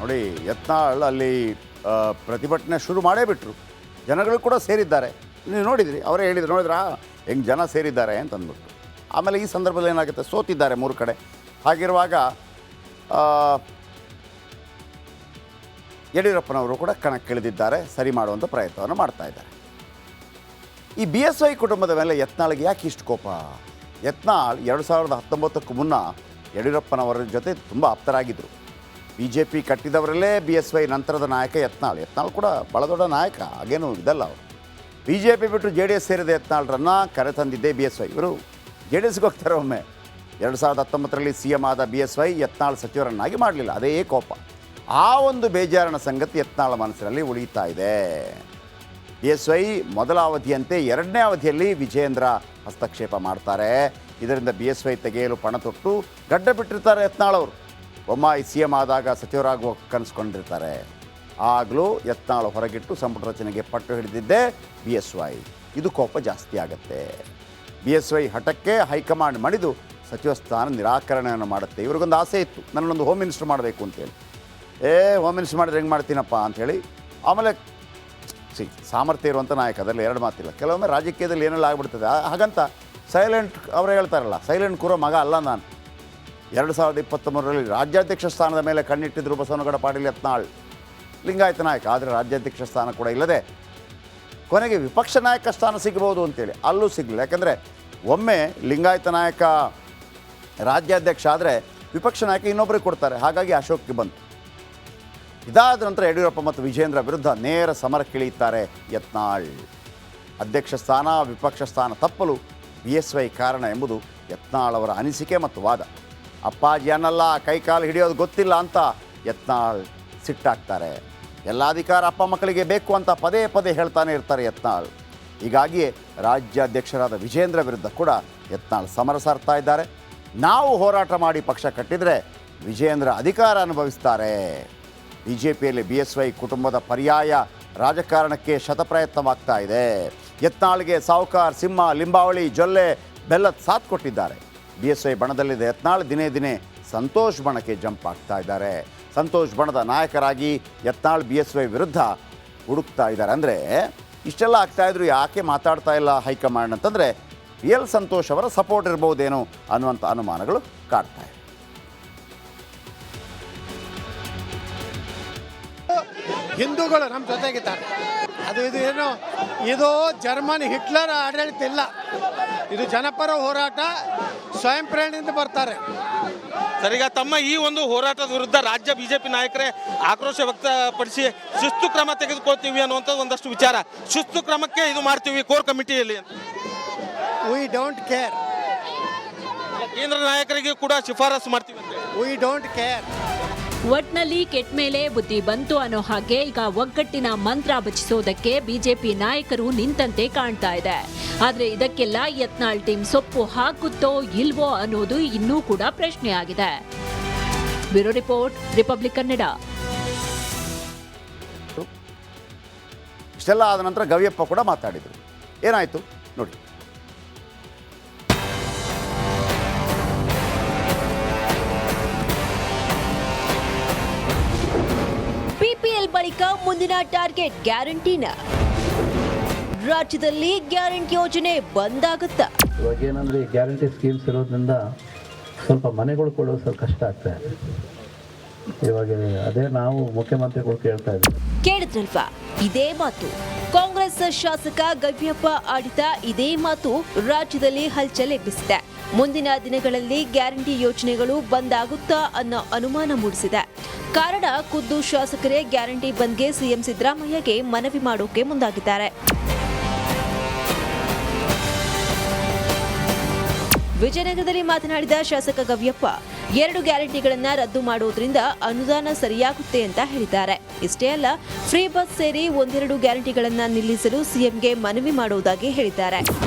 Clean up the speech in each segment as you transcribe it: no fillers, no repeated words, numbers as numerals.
ನೋಡಿ, ಯತ್ನಾಳ್ ಅಲ್ಲಿ ಪ್ರತಿಭಟನೆ ಶುರು ಮಾಡೇ ಬಿಟ್ಟರು. ಜನಗಳು ಕೂಡ ಸೇರಿದ್ದಾರೆ. ನೀವು ನೋಡಿದ್ರಿ, ಅವರೇ ಹೇಳಿದ್ರು, ನೋಡಿದ್ರಾ ಹೆಂಗೆ ಜನ ಸೇರಿದ್ದಾರೆ ಅಂತ ಅಂದ್ಬಿಟ್ಟು. ಆಮೇಲೆ ಈ ಸಂದರ್ಭದಲ್ಲಿ ಏನಾಗುತ್ತೆ, ಸೋತಿದ್ದಾರೆ 3 ಕಡೆ. ಹಾಗಿರುವಾಗ ಯಡಿಯೂರಪ್ಪನವರು ಕೂಡ ಕಣಕ್ಕಿಳಿದಿದ್ದಾರೆ, ಸರಿ ಮಾಡುವಂಥ ಪ್ರಯತ್ನವನ್ನು ಮಾಡ್ತಾ ಇದ್ದಾರೆ. ಈ BSY ಕುಟುಂಬದ ಮೇಲೆ ಯತ್ನಾಳ್ಗೆ ಯಾಕೆ ಇಷ್ಟು ಕೋಪ? ಯತ್ನಾಳ್ 2019ಕ್ಕೂ ಮುನ್ನ ಯಡಿಯೂರಪ್ಪನವರ ಜೊತೆ ತುಂಬ ಆಪ್ತರಾಗಿದ್ದರು. BJP ಕಟ್ಟಿದವರಲ್ಲೇ BSY ನಂತರದ ನಾಯಕ ಯತ್ನಾಳ್. ಯತ್ನಾಳ್ ಕೂಡ ಭಾಳ ದೊಡ್ಡ ನಾಯಕ, ಹಾಗೇನು ಇದಲ್ಲ. ಅವರು BJP ಬಿಟ್ಟು JDS ಸೇರಿದ ಯತ್ನಾಳ್ರನ್ನ ಕರೆತಂದಿದ್ದೇ BSY. ಇವರು JDSಗೆ ಹೋಗ್ತಾರೆ. ಒಮ್ಮೆ 2019ರಲ್ಲಿ CM ಆದ BSY ಯತ್ನಾಳ್ ಸಚಿವರನ್ನಾಗಿ ಮಾಡಲಿಲ್ಲ, ಅದೇ ಕೋಪ. ಆ ಒಂದು ಬೇಜಾರಿನ ಸಂಗತಿ ಯತ್ನಾಳ್ ಮನಸ್ಸಿನಲ್ಲಿ ಉಳಿತಾ ಇದೆ. BSY ಮೊದಲ ಅವಧಿಯಂತೆ 2ನೇ ಅವಧಿಯಲ್ಲಿ ವಿಜಯೇಂದ್ರ ಹಸ್ತಕ್ಷೇಪ ಮಾಡ್ತಾರೆ. ಇದರಿಂದ BSY ತೆಗೆಯಲು ಪಣ ತೊಟ್ಟು ಗಡ್ಡ ಬಿಟ್ಟಿರ್ತಾರೆ ಯತ್ನಾಳ್ ಅವರು. ಬೊಮ್ಮಾಯಿ CM ಆದಾಗ ಸಚಿವರಾಗುವ ಕನಸ್ಕೊಂಡಿರ್ತಾರೆ. ಆಗಲೂ ಯತ್ನಾಳ್ ಹೊರಗಿಟ್ಟು ಸಂಪುಟ ರಚನೆಗೆ ಪಟ್ಟು ಹಿಡಿದಿದ್ದೇ BSY. ಇದು ಕೋಪ ಜಾಸ್ತಿ ಆಗುತ್ತೆ. BSY ಹಠಕ್ಕೆ ಹೈಕಮಾಂಡ್ ಮಣಿದು ಸಚಿವ ಸ್ಥಾನ ನಿರಾಕರಣೆಯನ್ನು ಮಾಡುತ್ತೆ. ಇವ್ರಿಗೊಂದು ಆಸೆ ಇತ್ತು, ನನ್ನೊಂದು ಹೋಮ್ ಮಿನಿಸ್ಟರ್ ಮಾಡಬೇಕು ಅಂತೇಳಿ. ಹೋಮ್ ಮಿನಿಸ್ಟರ್ ಮಾಡಿದ್ರೆ ಹೆಂಗೆ ಮಾಡ್ತೀನಪ್ಪ ಅಂಥೇಳಿ. ಆಮೇಲೆ ಸಾಮರ್ಥ್ಯ ಇರುವಂಥ ನಾಯಕ, ಅದರಲ್ಲಿ 2 ಮಾತಿಲ್ಲ. ಕೆಲವೊಮ್ಮೆ ರಾಜಕೀಯದಲ್ಲಿ ಏನೆಲ್ಲ ಆಗಿಬಿಡ್ತದೆ. ಹಾಗಂತ ಸೈಲೆಂಟ್, ಅವರೇ ಹೇಳ್ತಾರಲ್ಲ, ಸೈಲೆಂಟ್ ಕೂರೋ ಮಗ ಅಲ್ಲ ನಾನು. 2023ರಲ್ಲಿ ರಾಜ್ಯಾಧ್ಯಕ್ಷ ಸ್ಥಾನದ ಮೇಲೆ ಕಣ್ಣಿಟ್ಟಿದ್ರು ಬಸವನಗೌಡ ಪಾಟೀಲ್ ಯತ್ನಾಳ್, ಲಿಂಗಾಯತ ನಾಯಕ. ಆದರೆ ರಾಜ್ಯಾಧ್ಯಕ್ಷ ಸ್ಥಾನ ಕೂಡ ಇಲ್ಲದೆ ಕೊನೆಗೆ ವಿಪಕ್ಷ ನಾಯಕ ಸ್ಥಾನ ಸಿಗಬಹುದು ಅಂತೇಳಿ ಅಲ್ಲೂ ಸಿಗಲಿಲ್ಲ. ಯಾಕಂದರೆ ಒಮ್ಮೆ ಲಿಂಗಾಯತ ನಾಯಕ ರಾಜ್ಯಾಧ್ಯಕ್ಷ ಆದರೆ ವಿಪಕ್ಷ ನಾಯಕ ಇನ್ನೊಬ್ಬರಿಗೆ ಕೊಡ್ತಾರೆ. ಹಾಗಾಗಿ ಅಶೋಕ್ಗೆ ಬಂತು. ಇದಾದ ನಂತರ ಯಡಿಯೂರಪ್ಪ ಮತ್ತು ವಿಜೇಂದ್ರ ವಿರುದ್ಧ ನೇರ ಸಮರಕ್ಕಿಳಿಯುತ್ತಾರೆ ಯತ್ನಾಳ್. ಅಧ್ಯಕ್ಷ ಸ್ಥಾನ, ವಿಪಕ್ಷ ಸ್ಥಾನ ತಪ್ಪಲು BSY ಕಾರಣ ಎಂಬುದು ಯತ್ನಾಳ್ ಅವರ ಅನಿಸಿಕೆ ಮತ್ತು ವಾದ. ಅಪ್ಪಾಜಿ ಅನ್ನಲ್ಲ, ಕೈಕಾಲು ಹಿಡಿಯೋದು ಗೊತ್ತಿಲ್ಲ ಅಂತ ಯತ್ನಾಳ್ ಸಿಟ್ಟಾಗ್ತಾರೆ. ಎಲ್ಲ ಅಧಿಕಾರ ಅಪ್ಪ ಮಕ್ಕಳಿಗೆ ಬೇಕು ಅಂತ ಪದೇ ಪದೇ ಹೇಳ್ತಾನೆ ಇರ್ತಾರೆ ಯತ್ನಾಳ್. ಹೀಗಾಗಿಯೇ ರಾಜ್ಯಾಧ್ಯಕ್ಷರಾದ ವಿಜೇಂದ್ರ ವಿರುದ್ಧ ಕೂಡ ಯತ್ನಾಳ್ ಸಮರ ಸಾರ್ತಾ ಇದ್ದಾರೆ. ನಾವು ಹೋರಾಟ ಮಾಡಿ ಪಕ್ಷ ಕಟ್ಟಿದರೆ ವಿಜೇಂದ್ರ ಅಧಿಕಾರ ಅನುಭವಿಸ್ತಾರೆ. BJPಯಲ್ಲಿ BSY ಕುಟುಂಬದ ಪರ್ಯಾಯ ರಾಜಕಾರಣಕ್ಕೆ ಶತಪ್ರಯತ್ನವಾಗ್ತಾ ಇದೆ. ಯತ್ನಾಳ್ಗೆ ಸಾವುಕಾರ್, ಸಿಂಹ, ಲಿಂಬಾವಳಿ, ಜೊಲ್ಲೆ, ಬೆಲ್ಲದ ಸಾಥ್ ಕೊಟ್ಟಿದ್ದಾರೆ. BSY ಬಣದಲ್ಲಿದ್ದ ಯತ್ನಾಳ್ ದಿನೇ ದಿನೇ ಸಂತೋಷ್ ಬಣಕ್ಕೆ ಜಂಪ್ ಆಗ್ತಾ ಇದ್ದಾರೆ. ಸಂತೋಷ್ ಬಣದ ನಾಯಕರಾಗಿ ಯತ್ನಾಳ್ BSY ವಿರುದ್ಧ ಹುಡುಕ್ತಾ ಇದ್ದಾರೆ. ಅಂದರೆ ಇಷ್ಟೆಲ್ಲ ಆಗ್ತಾಯಿದ್ರು ಯಾಕೆ ಮಾತಾಡ್ತಾ ಇಲ್ಲ ಹೈಕಮಾಂಡ್ ಅಂತಂದರೆ PL ಸಂತೋಷ್ ಅವರ ಸಪೋರ್ಟ್ ಇರ್ಬೋದೇನೋ ಅನ್ನುವಂಥ ಅನುಮಾನಗಳು ಕಾಡ್ತಾ ಇದೆ. ಹಿಂದೂಗಳು ನಮ್ಮ ಜೊತೆಗಿದ್ದಾರೆ. ಇದು ಏನು, ಇದು ಜರ್ಮನ್ ಹಿಟ್ಲರ್ ಆಡಳಿತ ಇಲ್ಲ. ಇದು ಜನಪರ ಹೋರಾಟ, ಸ್ವಯಂ ಪ್ರೇರಣೆಯಿಂದ ಬರ್ತಾರೆ. ಸರಿಗ ತಮ್ಮ ಈ ಒಂದು ಹೋರಾಟದ ವಿರುದ್ಧ ರಾಜ್ಯ BJP ನಾಯಕರೇ ಆಕ್ರೋಶ ವ್ಯಕ್ತಪಡಿಸಿ ಶಿಸ್ತು ಕ್ರಮ ತೆಗೆದುಕೊಳ್ತೀವಿ ಅನ್ನುವಂಥದ್ದು ಒಂದಷ್ಟು ವಿಚಾರ. ಶಿಸ್ತು ಕ್ರಮಕ್ಕೆ ಇದು ಮಾಡ್ತೀವಿ ಕೋರ್ ಕಮಿಟಿಯಲ್ಲಿ. We don't care. ಕೇಂದ್ರ ನಾಯಕರಿಗೆ ಕೂಡ ಶಿಫಾರಸು ಮಾಡ್ತೀವಿ. We don't care. ಒಟ್ನಲ್ಲಿ ಕೆಟ್ಟ ಮೇಲೆ ಬುದ್ಧಿ ಬಂತು ಅನ್ನೋ ಹಾಗೆ ಈಗ ಒಗ್ಗಟ್ಟಿನ ಮಂತ್ರ ಬಚಿಸೋದಕ್ಕೆ BJP ನಾಯಕರು ನಿಂತಂತೆ ಕಾಣ್ತಾ ಇದೆ. ಆದ್ರೆ ಇದಕ್ಕೆಲ್ಲ ಯತ್ನಾಳ್ ಟೀಮ್ ಸೊಪ್ಪು ಹಾಕುತ್ತೋ ಇಲ್ವೋ ಅನ್ನೋದು ಇನ್ನೂ ಕೂಡ ಪ್ರಶ್ನೆಯಾಗಿದೆ. Bureau report, republic Kannada. ಇಷ್ಟೆಲ್ಲ ಆದ ನಂತರ ಗವಿಯಪ್ಪ ಕೂಡ ಮಾತಾಡಿದರು. ಏನಾಯಿತು ನೋಡಿ. PPL ಬಳಿಕ ಮುಂದಿನ ಟಾರ್ಗೆಟ್ ಗ್ಯಾರಂಟಿನ. ರಾಜ್ಯದಲ್ಲಿ ಗ್ಯಾರಂಟಿ ಯೋಜನೆ ಬಂದಾಗುತ್ತಾ? ಇವಾಗ ಏನಂದ್ರೆ ಗ್ಯಾರಂಟಿ ಸ್ಕೀಮ್ಸ್ ಇರೋದ್ರಿಂದ ಸ್ವಲ್ಪ ಮನೆಗಳು ಕೊಡೋದು ಸ್ವಲ್ಪ ಕಷ್ಟ ಆಗ್ತಾ ಇದೆ. ಇವಾಗ ಅದೇ ನಾವು ಮುಖ್ಯಮಂತ್ರಿಗಳು ಕೇಳ್ತಾ ಇದ್ದೀವಿ. ಕೇಳಿದ್ರಲ್ವಾ, ಇದೇ ಮಾತು. ಕಾಂಗ್ರೆಸ್ ಶಾಸಕ ಗವಿಯಪ್ಪ ಆಡಿದ ಇದೇ ಮಾತು ರಾಜ್ಯದಲ್ಲಿ ಹಲ್ಚಲ್ ಎಬ್ಬಿಸಿದೆ. ಮುಂದಿನ ದಿನಗಳಲ್ಲಿ ಗ್ಯಾರಂಟಿ ಯೋಜನೆಗಳು ಬಂದಾಗುತ್ತಾ ಅನ್ನೋ ಅನುಮಾನ ಮೂಡಿಸಿದೆ. ಕಾರಣ ಖುದ್ದು ಶಾಸಕರೇ ಗ್ಯಾರಂಟಿ ಬಂದ್ಗೆ CM ಸಿದ್ದರಾಮಯ್ಯಗೆ ಮನವಿ ಮಾಡೋಕೆ ಮುಂದಾಗಿದ್ದಾರೆ. ವಿಜಯನಗರದಲ್ಲಿ ಮಾತನಾಡಿದ ಶಾಸಕ ಗವಿಯಪ್ಪ, 2 ಗ್ಯಾರಂಟಿಗಳನ್ನ ರದ್ದು ಮಾಡೋದ್ರಿಂದ ಅನುದಾನ ಸರಿಯಾಗುತ್ತೆ ಅಂತ ಹೇಳಿದ್ದಾರೆ. ಇಷ್ಟೇ ಅಲ್ಲ, ಫ್ರೀ ಬಸ್ ಸೇರಿ 1-2 ಗ್ಯಾರಂಟಿಗಳನ್ನ ನಿಲ್ಲಿಸಲು CMಗೆ ಮನವಿ ಮಾಡುವುದಾಗಿ ಹೇಳಿದ್ದಾರೆ.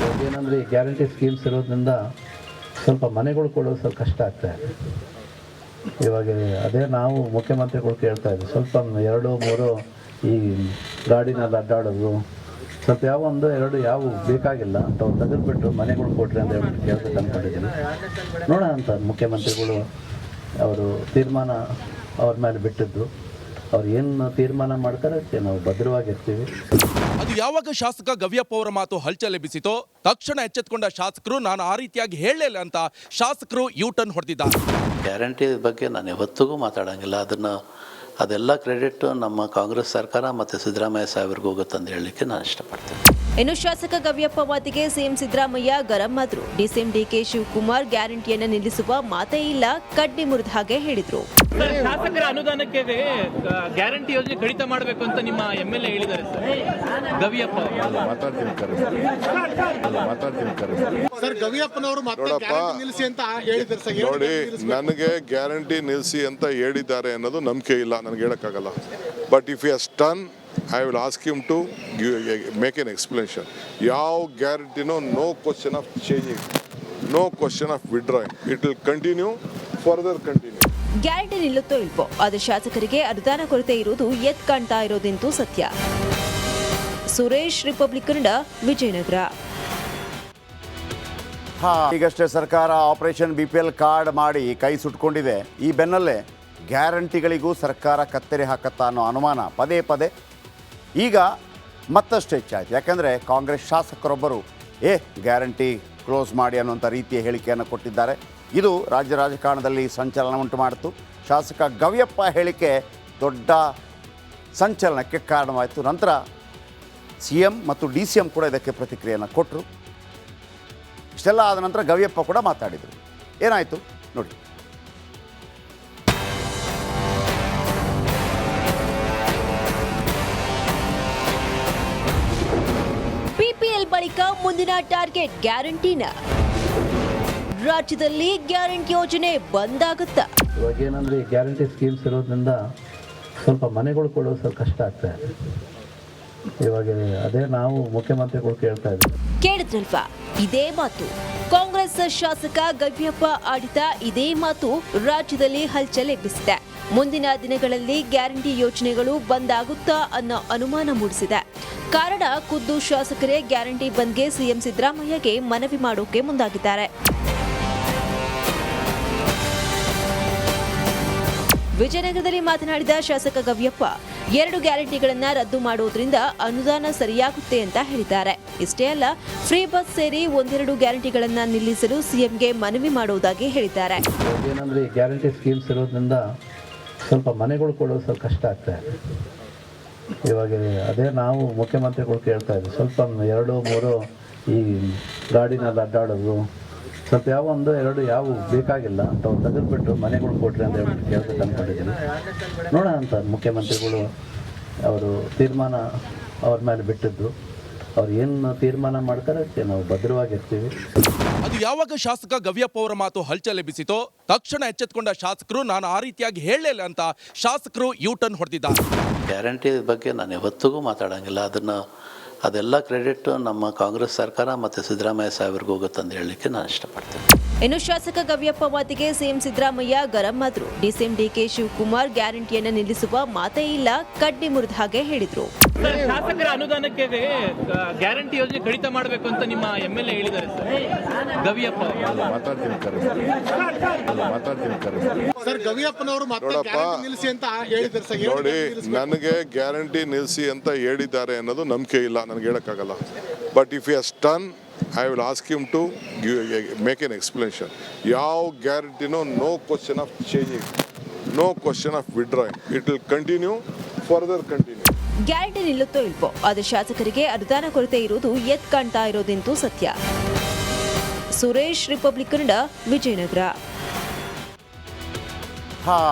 ಏನಂದ್ರೆ ಗ್ಯಾರಂಟಿ ಸ್ಕೀಮ್ಸ್ ಇರೋದ್ರಿಂದ ಸ್ವಲ್ಪ ಮನೆಗಳು ಕೊಡೋದು ಸ್ವಲ್ಪ ಕಷ್ಟ ಆಗ್ತಾ ಇದೆ. ಇವಾಗ ಅದೇ ನಾವು ಮುಖ್ಯಮಂತ್ರಿಗಳು ಕೇಳ್ತಾ ಇದ್ದೀವಿ. ಸ್ವಲ್ಪ 2-3 ಈ ಗಾಡಿನಲ್ಲಿ ಅಡ್ಡಾಡೋದು, ಸ್ವಲ್ಪ ಯಾವ 1-2 ಯಾವ ಬೇಕಾಗಿಲ್ಲ ಅಂತ ತೆಗೆದುಬಿಟ್ಟು ಮನೆಗಳು ಕೊಟ್ರಿ ಅಂತ ಹೇಳ್ಬಿಟ್ಟು ಕೇಳ್ಬೇಕು ಅಂದ್ಕೊಂಡಿದ್ದೀನಿ. ನೋಡೋಣ ಅಂತ ಮುಖ್ಯಮಂತ್ರಿಗಳು ಅವರು ತೀರ್ಮಾನ ಅವ್ರ ಮೇಲೆ ಬಿಟ್ಟಿದ್ದು. ಅವ್ರು ಏನು ತೀರ್ಮಾನ ಮಾಡ್ತಾರೆ ಅದಕ್ಕೆ ನಾವು ಭದ್ರವಾಗಿರ್ತೀವಿ. ಅದು ಯಾವಾಗ ಶಾಸಕ ಗವಿಯಪ್ಪ ಅವರ ಮಾತು ಹಲ್ಚಲ್ ಎಬ್ಬಿಸಿತೋ ತಕ್ಷಣ ಎಚ್ಚೆತ್ತುಕೊಂಡ ಶಾಸಕರು ನಾನು ಆ ರೀತಿಯಾಗಿ ಹೇಳಲಿಲ್ಲ ಅಂತ ಶಾಸಕರು ಯೂಟರ್ನ್ ಹೊಡೆದಿದ್ದಾರೆ. ಗ್ಯಾರಂಟಿ ಬಗ್ಗೆ ನಾನು ಯಾವತ್ತಿಗೂ ಮಾತಾಡೋಂಗಿಲ್ಲ. ಅದೆಲ್ಲ ಕ್ರೆಡಿಟ್ ನಮ್ಮ ಕಾಂಗ್ರೆಸ್ ಸರ್ಕಾರ ಮತ್ತು ಸಿದ್ದರಾಮಯ್ಯ ಸಾಹೇಬ್ರಿಗೆ ಹೋಗುತ್ತಂತ ಹೇಳಲಿಕ್ಕೆ ನಾನು ಇಷ್ಟಪಡ್ತೀನಿ. ಇನ್ನು ಶಾಸಕ ಗವಿಯಪ್ಪ ಮಾತಿಗೆ ಸಿಎಂ ಸಿದ್ದರಾಮಯ್ಯ ಗರಂ ಆದ್ರು. ಡಿಸಿಎಂ ಡಿಕೆ ಶಿವಕುಮಾರ್ ಗ್ಯಾರಂಟಿಯನ್ನು ನಿಲ್ಲಿಸುವ ಮಾತೇ ಇಲ್ಲ, ಕಡ್ಡಿ ಮುರಿದ ಹಾಗೆ ಹೇಳಿದ್ರು. ಶಾಸಕರ ಅನುದಾನಕ್ಕೆ ಗ್ಯಾರಂಟಿ ಯೋಜನೆ ಕಡಿತ ಮಾಡಬೇಕು ಅಂತ ನಿಮ್ಮ MLA ಹೇಳಿದ್ದಾರೆ ಸರ್ ಗವಿಯಪ್ಪ. ಸರ್ ಗವಿಯಪ್ಪನವರು ಮತ್ತೆ ಗ್ಯಾರಂಟಿ ನಿಲ್ಲಿಸಿ ಅಂತ ಹೇಳಿದ್ದಾರೆ ಸರ್. ನೋಡಿ, ನನಗೆ ಗ್ಯಾರಂಟಿ ನಿಲ್ಲಿಸಿ ಅಂತ ಹೇಳಿದ್ದಾರೆ ಅನ್ನೋದು ನಂಬಿಕೆ ಇಲ್ಲ, ನನಗೆ ಹೇಳಕ್ಕಾಗಲ್ಲ. But if you has done, I will ask him to make an explanation. ಯಾವ ಗ್ಯಾರಂಟಿನೋ no question of changing, no question of withdrawing. It will continue, further continue. Guarantee ನಿಲ್ಲುತ್ತೋ ಇಲ್ವೋ, ಅದು ಶಾಸಕರಿಗೆ ಅನುದಾನ ಕೊರತೆ ಇರುವುದು ಎತ್ ಕಾಣ್ತಾ ಇರೋದಂತೂ ಸತ್ಯ. ಸುರೇಶ್, ರಿಪಬ್ಲಿಕ್ ಕನ್ನಡ, ವಿಜಯನಗರ. ಈಗಷ್ಟೇ ಸರ್ಕಾರ ಆಪರೇಷನ್ BPL ಕಾರ್ಡ್ ಮಾಡಿ ಕೈ ಸುಟ್ಕೊಂಡಿದೆ. ಈ ಬೆನ್ನಲ್ಲೇ ಗ್ಯಾರಂಟಿಗಳಿಗೂ ಸರ್ಕಾರ ಕತ್ತರಿ ಹಾಕತ್ತಾ ಅನ್ನೋ ಅನುಮಾನ ಪದೇ ಪದೇ ಈಗ ಮತ್ತಷ್ಟು ಹೆಚ್ಚಾಯಿತು. ಯಾಕಂದರೆ ಕಾಂಗ್ರೆಸ್ ಶಾಸಕರೊಬ್ಬರು ಗ್ಯಾರಂಟಿ ಕ್ಲೋಸ್ ಮಾಡಿ ಅನ್ನುವಂಥ ರೀತಿಯ ಹೇಳಿಕೆಯನ್ನು ಕೊಟ್ಟಿದ್ದಾರೆ. ಇದು ರಾಜ್ಯ ರಾಜಕಾರಣದಲ್ಲಿ ಸಂಚಲನ ಉಂಟು ಮಾಡಿತು. ಶಾಸಕ ಗವಿಯಪ್ಪ ಹೇಳಿಕೆ ದೊಡ್ಡ ಸಂಚಲನಕ್ಕೆ ಕಾರಣವಾಯಿತು. ನಂತರ CM ಮತ್ತು DCM ಕೂಡ ಇದಕ್ಕೆ ಪ್ರತಿಕ್ರಿಯೆಯನ್ನು ಕೊಟ್ಟರು. ಇಷ್ಟೆಲ್ಲ ಆದ ನಂತರ ಗವಿಯಪ್ಪ ಕೂಡ ಮಾತಾಡಿದರು. ಏನಾಯಿತು ನೋಡಿ. PPL ಬಳಿಕ ಮುಂದಿನ ಟಾರ್ಗೆಟ್ ಗ್ಯಾರಂಟಿನ. ರಾಜ್ಯದಲ್ಲಿ ಗ್ಯಾರಂಟಿ ಯೋಜನೆ ಬಂದಾಗುತ್ತಾ? ಇವಾಗ ಏನಂದರೆ ಈ ಗ್ಯಾರಂಟಿ ಸ್ಕೀಮ್ಸ್ ಇರೋದ್ರಿಂದ ಸ್ವಲ್ಪ ಮನೆಗಳು ಕೊಡೋದು ಸ್ವಲ್ಪ ಕಷ್ಟ ಆಗ್ತಾ ಇದೆ. ಇವಾಗ ಅದೇ ನಾವು ಮುಖ್ಯಮಂತ್ರಿಗಳು ಕೇಳ್ತಾ ಇದ್ದೀವಿ. ಕೇಳಿದ್ರಲ್ವಾ, ಇದೇ ಮಾತು ಕಾಂಗ್ರೆಸ್ ಶಾಸಕ ಗವಿಯಪ್ಪ ಆಡಿದ ಇದೇ ಮಾತು ರಾಜ್ಯದಲ್ಲಿ ಹಲ್ಚಲ್ ಎಬ್ಬಿಸಿದೆ. ಮುಂದಿನ ದಿನಗಳಲ್ಲಿ ಗ್ಯಾರಂಟಿ ಯೋಜನೆಗಳು ಬಂದಾಗುತ್ತಾ ಅನ್ನೋ ಅನುಮಾನ ಮೂಡಿಸಿದೆ. ಕಾರಣ ಖುದ್ದು ಶಾಸಕರೇ ಗ್ಯಾರಂಟಿ ಬಂದ್ಗೆ ಸಿಎಂ ಸಿದ್ದರಾಮಯ್ಯಗೆ ಮನವಿ ಮಾಡೋಕೆ ಮುಂದಾಗಿದ್ದಾರೆ. ವಿಜಯನಗರದಲ್ಲಿ ಮಾತನಾಡಿದ ಶಾಸಕ ಗವಿಯಪ್ಪ 2 ಗ್ಯಾರಂಟಿಗಳನ್ನ ರದ್ದು ಮಾಡುವುದರಿಂದ ಅನುದಾನ ಸರಿಯಾಗುತ್ತೆ ಅಂತ ಹೇಳಿದ್ದಾರೆ. ಇಷ್ಟೇ ಅಲ್ಲ, ಫ್ರೀ ಬಸ್ ಸೇರಿ 1-2 ಗ್ಯಾರಂಟಿಗಳನ್ನ ನಿಲ್ಲಿಸಲು ಸಿಎಂಗೆ ಮನವಿ ಮಾಡುವುದಾಗಿ ಹೇಳಿದ್ದಾರೆ. ಏನಂದ್ರೆ ಈ ಗ್ಯಾರಂಟಿ ಸ್ಕೀಮ್ಸ್ ಇರೋದ್ರಿಂದ ಸ್ವಲ್ಪ ಮನೆಗಳು ಕೊಡೋದು ಸ್ವಲ್ಪ ಕಷ್ಟ ಆಗ್ತಾ ಇದೆ. ಇವಾಗ ಅದೇ ನಾವು ಮುಖ್ಯಮಂತ್ರಿಗಳು ಕೇಳ್ತಾ ಇದ್ದೀವಿ. ಸ್ವಲ್ಪ 2-3 ಈ ಗಾಡಿನಲ್ಲಿ ಅಡ್ಡಾಡೋದು, ಸ್ವಲ್ಪ ಯಾವ 1-2 ಯಾವ ಬೇಕಾಗಿಲ್ಲ ಅಂತ ತೆಗೆದುಬಿಟ್ಟು ಮನೆಗಳು ಕೊಟ್ರಿ ಅಂತ ಹೇಳ್ಬಿಟ್ಟು ಕೇಳ್ಬೇಕು ಅಂದ್ಕೊಂಡಿದ್ದೀನಿ. ನೋಡೋಣ ಅಂತ ಮುಖ್ಯಮಂತ್ರಿಗಳು ಅವರು ತೀರ್ಮಾನ ಅವ್ರ ಮೇಲೆ ಬಿಟ್ಟಿದ್ದು. ಅವ್ರು ಏನು ತೀರ್ಮಾನ ಮಾಡ್ತಾರೆ ಅದಕ್ಕೆ ನಾವು ಭದ್ರವಾಗಿರ್ತೀವಿ. ಅದು ಯಾವಾಗ ಶಾಸಕ ಗವಿಯಪ್ಪ ಅವರ ಮಾತು ಹಲ್ಚಲ್ ಎಬ್ಬಿಸಿತೋ ತಕ್ಷಣ ಎಚ್ಚೆತ್ತುಕೊಂಡ ಶಾಸಕರು ನಾನು ಆ ರೀತಿಯಾಗಿ ಹೇಳಲಿಲ್ಲ ಅಂತ ಶಾಸಕರು ಯೂಟರ್ನ್ ಹೊಡೆದಿದ್ದಾರೆ. ಗ್ಯಾರಂಟಿ ಬಗ್ಗೆ ನಾನು ಯಾವತ್ತಿಗೂ ಮಾತಾಡೋಂಗಿಲ್ಲ. ಅದೆಲ್ಲ ಕ್ರೆಡಿಟ್ ನಮ್ಮ ಕಾಂಗ್ರೆಸ್ ಸರ್ಕಾರ ಮತ್ತು ಸಿದ್ದರಾಮಯ್ಯ ಸಾಹೇಬ್ರಿಗೆ ಹೋಗುತ್ತಂತ ಹೇಳಲಿಕ್ಕೆ ನಾನು ಇಷ್ಟಪಡ್ತೀನಿ. ಇನ್ನು ಶಾಸಕ ಗವಿಯಪ್ಪ ಮಾತಿಗೆ ಸಿಎಂ ಸಿದ್ದರಾಮಯ್ಯ ಗರಂ ಆದ್ರು. ಡಿಸಿಎಂ ಡಿಕೆ ಶಿವಕುಮಾರ್ ಗ್ಯಾರಂಟಿಯನ್ನು ನಿಲ್ಲಿಸುವ ಮಾತೇ ಇಲ್ಲ, ಕಡ್ಡಿ ಮುರಿದ ಹಾಗೆ ಹೇಳಿದ್ರು. ಶಾಸಕರ ಅನುದಾನಕ್ಕೆ ಗ್ಯಾರಂಟಿ ಯೋಜನೆ ಕಡಿತ ಮಾಡಬೇಕು ಅಂತ ನಿಮ್ಮ MLA ಹೇಳಿದ್ದಾರೆ ಸರ್ ಗವಿಯಪ್ಪ. ಸರ್ ಗವಿಯಪ್ಪನವರು ಮತ್ತೆ ಗ್ಯಾರಂಟಿ ನಿಲ್ಲಿಸಿ ಅಂತ ಹೇಳಿದ್ದಾರೆ ಸರ್. ನೋಡಿ, ನನಗೆ ಗ್ಯಾರಂಟಿ ನಿಲ್ಲಿಸಿ ಅಂತ ಹೇಳಿದ್ದಾರೆ ಅನ್ನೋದು ನಂಬಿಕೆ ಇಲ್ಲ, ನನಗೆ ಹೇಳಕ್ಕಾಗಲ್ಲ. But if you has done, I will ask him to make an explanation. ಯಾವ ಗ್ಯಾರಂಟಿನೋ no question of changing, no question of withdrawing. It will continue, further continue. Guarantee ನಿಲ್ಲುತ್ತೋ ಇಲ್ವೋ, ಅದು ಶಾಸಕರಿಗೆ ಅನುದಾನ ಕೊರತೆ ಇರುವುದು ಎತ್ ಕಾಣ್ತಾ ಇರೋದಂತೂ ಸತ್ಯ. ಸುರೇಶ್, ರಿಪಬ್ಲಿಕ್ ಕನ್ನಡ, ವಿಜಯನಗರ.